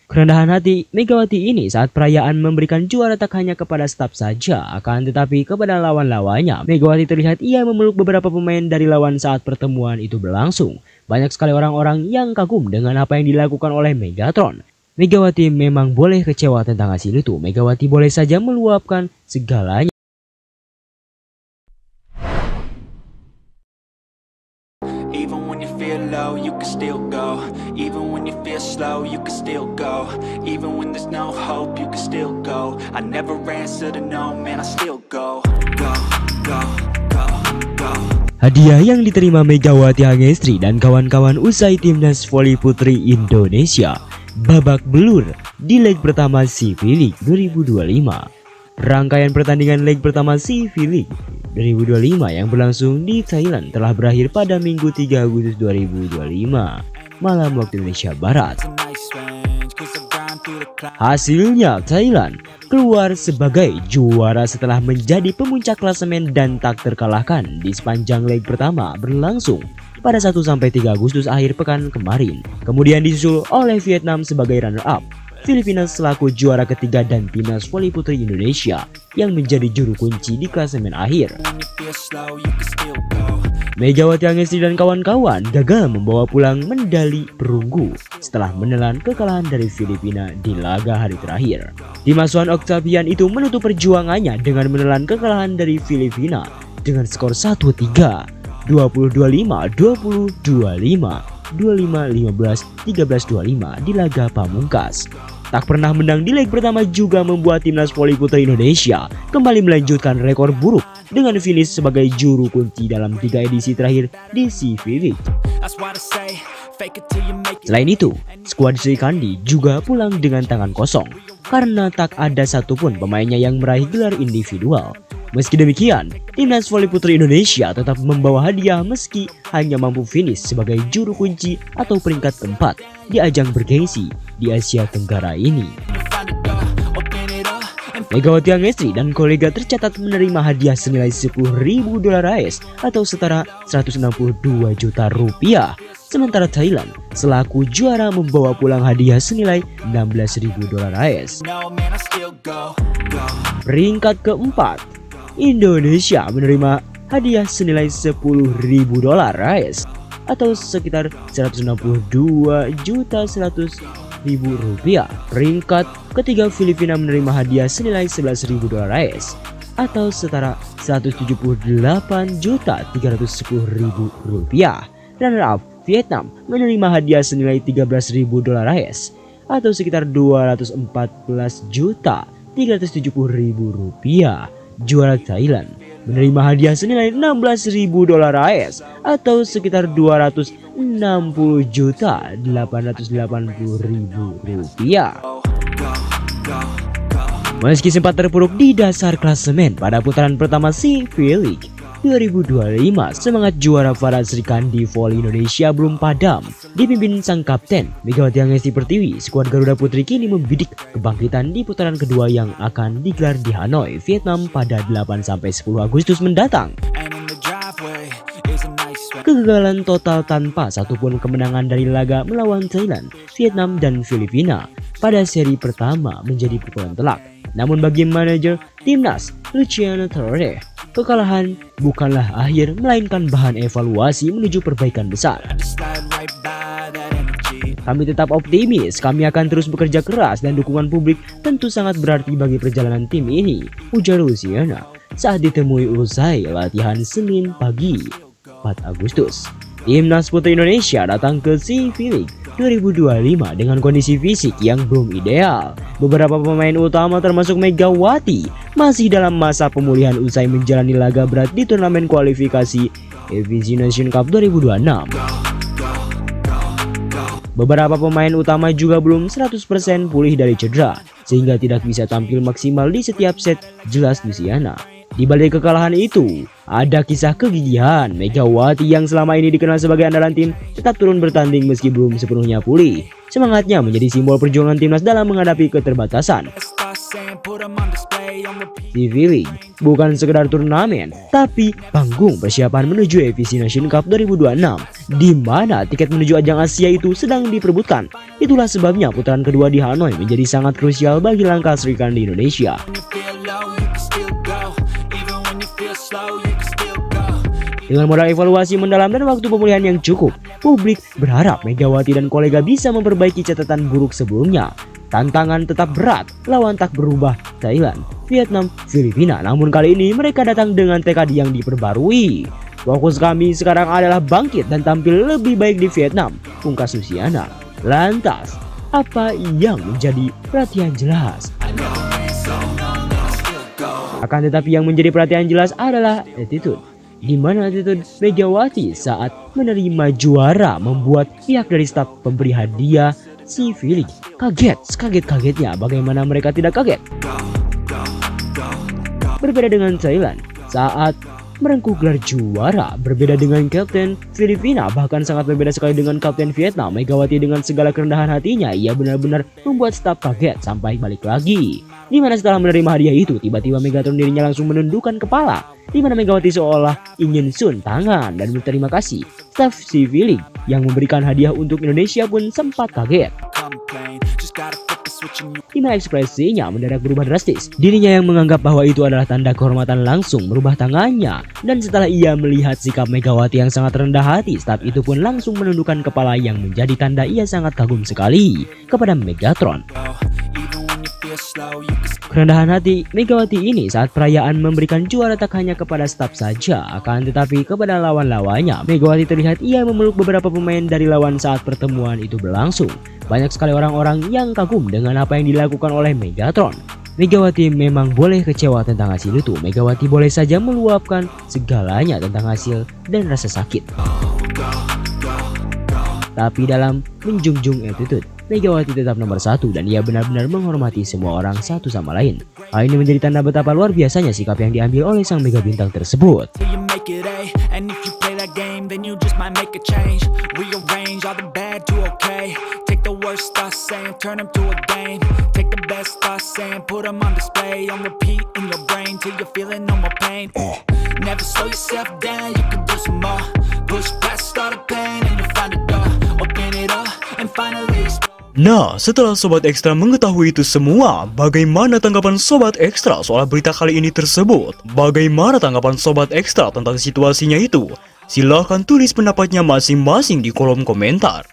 Kerendahan hati Megawati ini saat perayaan memberikan juara tak hanya kepada staf saja, akan tetapi kepada lawan-lawannya. Megawati terlihat ia memeluk beberapa pemain dari lawan saat pertemuan itu berlangsung. Banyak sekali orang-orang yang kagum dengan apa yang dilakukan oleh Megatron. Megawati memang boleh kecewa tentang hasil itu. Megawati boleh saja meluapkan segalanya. Even when you feel low, you can still go. Even when you feel slow, you can still go. Even when there's no hope, you can still go. I never answer to no, man, I still go. Go, go, go, go. Hadiah yang diterima Megawati Hangestri dan kawan-kawan usai Timnas Voli Putri Indonesia babak belur di leg pertama CV League 2025. Rangkaian pertandingan leg pertama CV League 2025 yang berlangsung di Thailand telah berakhir pada Minggu 3 Agustus 2025 malam waktu Indonesia Barat. Hasilnya Thailand keluar sebagai juara setelah menjadi pemuncak klasemen dan tak terkalahkan di sepanjang leg pertama berlangsung pada 1-3 Agustus akhir pekan kemarin. Kemudian disusul oleh Vietnam sebagai runner-up, Filipina selaku juara ketiga dan Timnas Voli Putri Indonesia yang menjadi juru kunci di klasemen akhir. Megawati Hangestri dan kawan-kawan gagal membawa pulang medali perunggu setelah menelan kekalahan dari Filipina di laga hari terakhir. Tim asuhan Octavian itu menutup perjuangannya dengan menelan kekalahan dari Filipina dengan skor 1-3. 20-25, 20-25, 25-15, 13-25 di laga pamungkas. Tak pernah menang di leg pertama juga membuat Timnas Voli Putri Indonesia kembali melanjutkan rekor buruk dengan finish sebagai juru kunci dalam 3 edisi terakhir di CV League. Selain itu, skuad Sri Kandi juga pulang dengan tangan kosong karena tak ada satupun pemainnya yang meraih gelar individual. Meski demikian, Timnas Voli Putri Indonesia tetap membawa hadiah meski hanya mampu finish sebagai juru kunci atau peringkat keempat di ajang bergengsi di Asia Tenggara ini. Megawati Hangestri dan kolega tercatat menerima hadiah senilai $10.000 AS atau setara 162 juta rupiah. Sementara Thailand selaku juara membawa pulang hadiah senilai $16.000 AS. Peringkat keempat, Indonesia menerima hadiah senilai $10.000 AS atau sekitar 162.100.000 rupiah. Peringkat ketiga, Filipina menerima hadiah senilai $11.000 AS atau setara 178.310.000 rupiah. Runner-up, Vietnam menerima hadiah senilai $13.000 AS atau sekitar 214.370.000 rupiah. Juara Thailand menerima hadiah senilai $16.000 AS atau sekitar 260.880.000 rupiah. Meski sempat terpuruk di dasar klasemen pada putaran pertama CV League 2025, semangat juara para Sri Kandi Voli Indonesia belum padam. Dipimpin sang kapten Megawati Hangestri Pertiwi, skuad Garuda Putri kini membidik kebangkitan di putaran kedua yang akan digelar di Hanoi, Vietnam pada 8-10 Agustus mendatang. Kegagalan total tanpa satupun kemenangan dari laga melawan Thailand, Vietnam dan Filipina pada seri pertama menjadi pukulan telak. Namun bagi manajer Timnas Luciano Torre, kekalahan bukanlah akhir melainkan bahan evaluasi menuju perbaikan besar. Kami tetap optimis, kami akan terus bekerja keras dan dukungan publik tentu sangat berarti bagi perjalanan tim ini, ujar Luciano saat ditemui usai latihan Senin pagi 4 Agustus. Timnas Putri Indonesia datang ke CV League 2025 dengan kondisi fisik yang belum ideal. Beberapa pemain utama termasuk Megawati masih dalam masa pemulihan usai menjalani laga berat di turnamen kualifikasi AFC Nation Cup 2026. Beberapa pemain utama juga belum 100% pulih dari cedera sehingga tidak bisa tampil maksimal di setiap set, jelas Luciana. Di balik kekalahan itu, ada kisah kegigihan Megawati yang selama ini dikenal sebagai andalan tim tetap turun bertanding meski belum sepenuhnya pulih. Semangatnya menjadi simbol perjuangan timnas dalam menghadapi keterbatasan. Si V-League bukan sekedar turnamen, tapi panggung persiapan menuju AFC Nation Cup 2026, di mana tiket menuju ajang Asia itu sedang diperebutkan. Itulah sebabnya putaran kedua di Hanoi menjadi sangat krusial bagi langkah Sri Kandi Indonesia. Dengan modal evaluasi mendalam dan waktu pemulihan yang cukup, publik berharap Megawati dan kolega bisa memperbaiki catatan buruk sebelumnya. Tantangan tetap berat, lawan tak berubah, Thailand, Vietnam, Filipina. Namun kali ini mereka datang dengan tekad yang diperbarui. Fokus kami sekarang adalah bangkit dan tampil lebih baik di Vietnam, pungkas Luciana. Lantas, apa yang menjadi perhatian jelas? Akan tetapi yang menjadi perhatian jelas adalah attitude. Di mana attitude Megawati saat menerima juara membuat pihak dari staf pemberi hadiah si V-League kaget-kagetnya. Bagaimana mereka tidak kaget? Berbeda dengan Thailand saat merengkuh gelar juara, berbeda dengan Kapten Filipina, bahkan sangat berbeda sekali dengan Kapten Vietnam. Megawati dengan segala kerendahan hatinya, ia benar-benar membuat staf kaget sampai balik lagi. Dimana setelah menerima hadiah itu, tiba-tiba Megatron dirinya langsung menundukkan kepala. Dimana Megawati seolah ingin sun tangan dan berterima kasih. Staf si V-League yang memberikan hadiah untuk Indonesia pun sempat kaget. Dimana ekspresinya mendadak berubah drastis. Dirinya yang menganggap bahwa itu adalah tanda kehormatan langsung merubah tangannya. Dan setelah ia melihat sikap Megawati yang sangat rendah hati, staf itu pun langsung menundukkan kepala yang menjadi tanda ia sangat kagum sekali kepada Megatron. Kerendahan hati Megawati ini saat perayaan memberikan juara tak hanya kepada staf saja, akan tetapi kepada lawan-lawannya. Megawati terlihat ia memeluk beberapa pemain dari lawan saat pertemuan itu berlangsung. Banyak sekali orang-orang yang kagum dengan apa yang dilakukan oleh Megatron. Megawati memang boleh kecewa tentang hasil itu. Megawati boleh saja meluapkan segalanya tentang hasil dan rasa sakit. Tapi dalam menjunjung attitude, Megawati tetap nomor satu dan ia benar-benar menghormati semua orang satu sama lain. Hal ini menjadi tanda betapa luar biasanya sikap yang diambil oleh sang mega bintang tersebut. Nah, setelah Sobat Ekstra mengetahui itu semua, bagaimana tanggapan Sobat Ekstra soal berita kali ini tersebut? Bagaimana tanggapan Sobat Ekstra tentang situasinya itu? Silahkan tulis pendapatnya masing-masing di kolom komentar.